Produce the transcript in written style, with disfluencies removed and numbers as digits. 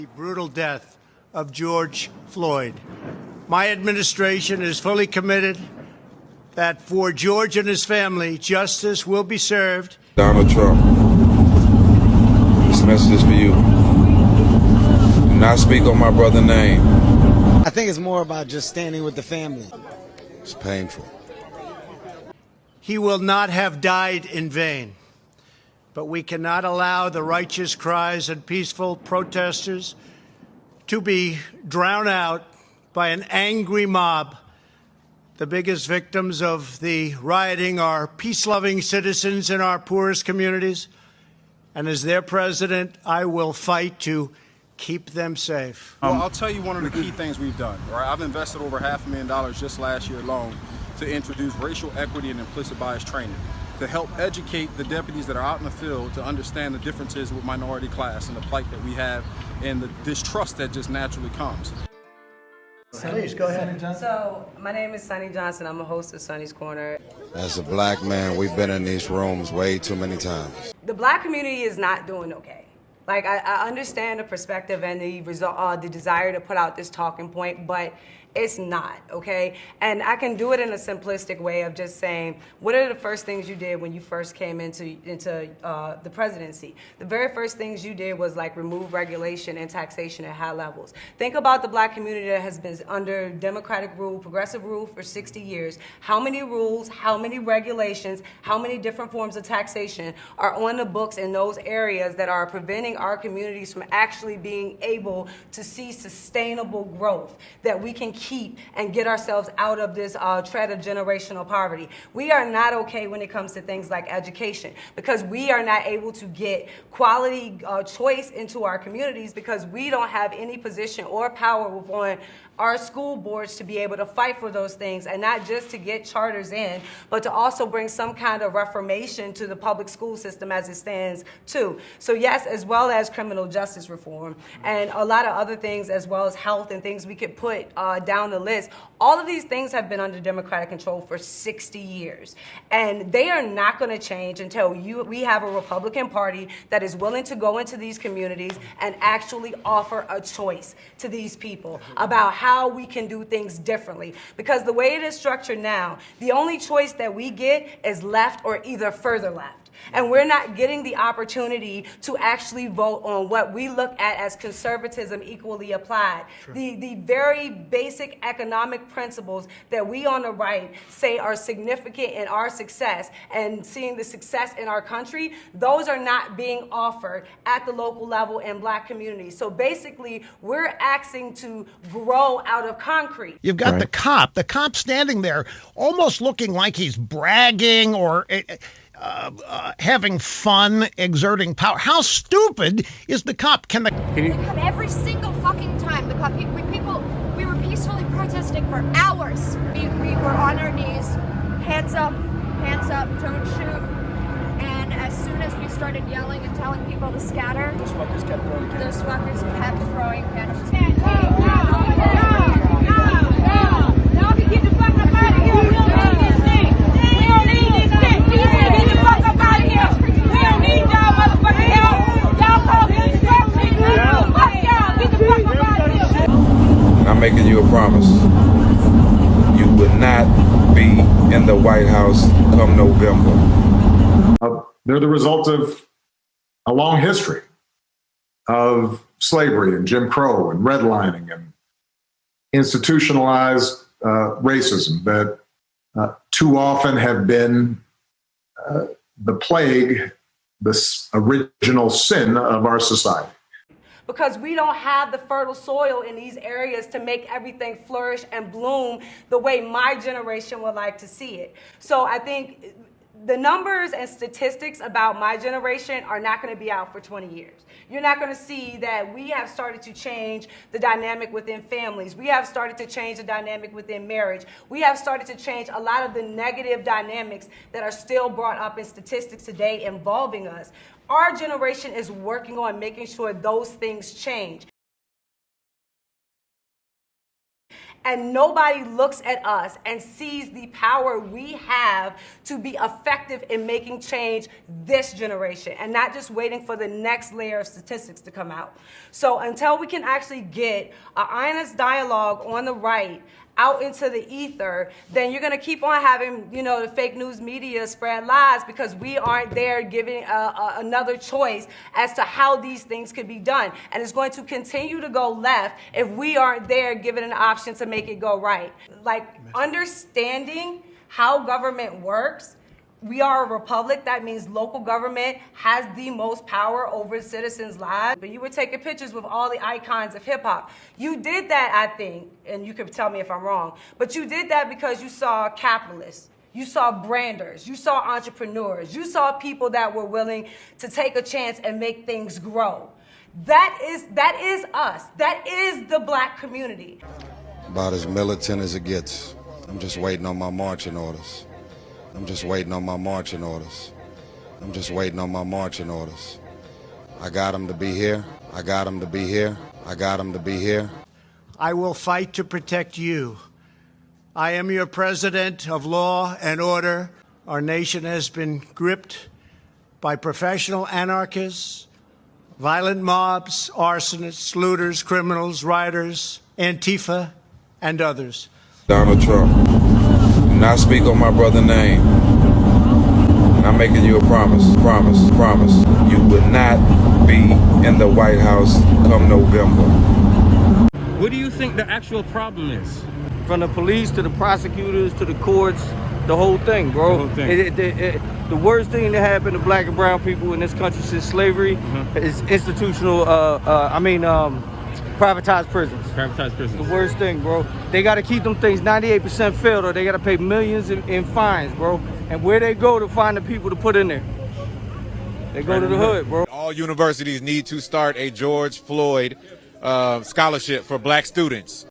The brutal death of George Floyd. My administration is fully committed that for George and his family, justice will be served. Donald Trump, this message is for you. Do not speak on my brother's name. I think it's more about just standing with the family. It's painful. He will not have died in vain. But we cannot allow the righteous cries and peaceful protesters to be drowned out by an angry mob. The biggest victims of the rioting are peace-loving citizens in our poorest communities. And as their president, I will fight to keep them safe. Well, I'll tell you one of the key things we've done. Right? I've invested over $500,000 just last year alone to introduce racial equity and implicit bias training, to help educate the deputies that are out in the field to understand the differences with minority class and the plight that we have and the distrust that just naturally comes. Please, go ahead. So, my name is Sonny Johnson. I'm a host of Sonny's Corner. As a black man, we've been in these rooms way too many times. The black community is not doing okay. Like, I understand the perspective and the desire to put out this talking point, but it's not, okay? And I can do it in a simplistic way of just saying, what are the first things you did when you first came into the presidency? The very first things you did was like remove regulation and taxation at high levels. Think about the black community that has been under democratic rule, progressive rule for 60 years. How many rules, how many regulations, how many different forms of taxation are on the books in those areas that are preventing our communities from actually being able to see sustainable growth that we can keep and get ourselves out of this tread of generational poverty. We are not okay when it comes to things like education because we are not able to get quality choice into our communities because we don't have any position or power on our school boards to be able to fight for those things and not just to get charters in, but to also bring some kind of reformation to the public school system as it stands too. So yes, as well as criminal justice reform and a lot of other things as well as health and things we could put down the list. All of these things have been under Democratic control for 60 years. And they are not going to change until we have a Republican Party that is willing to go into these communities and actually offer a choice to these people about how we can do things differently. Because the way it is structured now, the only choice that we get is left or either further left. And we're not getting the opportunity to actually vote on what we look at as conservatism equally applied. The very basic economic principles that we on the right say are significant in our success and seeing the success in our country, those are not being offered at the local level in black communities. So basically, we're asking to grow out of concrete. You've got the cop standing there almost looking like he's bragging or having fun, exerting power. How stupid is the cop? They come every single fucking time. The cop, we were peacefully protesting for hours. We were on our knees, hands up, don't shoot. And as soon as we started yelling and telling people to scatter, those fuckers kept throwing cannons. Y'all can get the fuck up out of here. We don't need this thing. We don't need this thing. Get the fuck up out of here. We don't need y'all motherfucking help. Y'all call this instruction. Fuck y'all. Get the fuck up out of here. And I'm making you a promise. You will not be in the White House come November. They're the result of a long history of slavery and Jim Crow and redlining and institutionalized racism that too often have been the plague, this original sin of our society. Because we don't have the fertile soil in these areas to make everything flourish and bloom the way my generation would like to see it. So I think the numbers and statistics about my generation are not going to be out for 20 years. You're not going to see that we have started to change the dynamic within families. We have started to change the dynamic within marriage. We have started to change a lot of the negative dynamics that are still brought up in statistics today involving us. Our generation is working on making sure those things change. And nobody looks at us and sees the power we have to be effective in making change this generation and not just waiting for the next layer of statistics to come out. So until we can actually get an honest dialogue on the right out into the ether, then you're going to keep on having, the fake news media spread lies because we aren't there giving another choice as to how these things could be done. And it's going to continue to go left if we aren't there giving an option to make it go right. Like, understanding how government works. We are a republic. That means local government has the most power over citizens' lives. But you were taking pictures with all the icons of hip hop. You did that, I think, and you can tell me if I'm wrong, but you did that because you saw capitalists. You saw branders, you saw entrepreneurs, you saw people that were willing to take a chance and make things grow. That is us. That is the black community. About as militant as it gets. I'm just waiting on my marching orders. I'm just waiting on my marching orders. I'm just waiting on my marching orders. I got them to be here. I got them to be here. I got them to be here. I will fight to protect you. I am your president of law and order. Our nation has been gripped by professional anarchists, violent mobs, arsonists, looters, criminals, rioters, Antifa, and others. Donald Trump, do not speak on my brother's name. And I'm making you a promise. You will not be in the White House come November. What do you think the actual problem is? From the police to the prosecutors to the courts, the whole thing, bro. The worst thing that happened to black and brown people in this country since slavery is institutional, privatized prisons. Privatized prisons. The worst thing, bro. They got to keep them things 98% filled, or they got to pay millions in fines, bro. And where they go to find the people to put in there? They go to the hood, bro. All universities need to start a George Floyd scholarship for black students.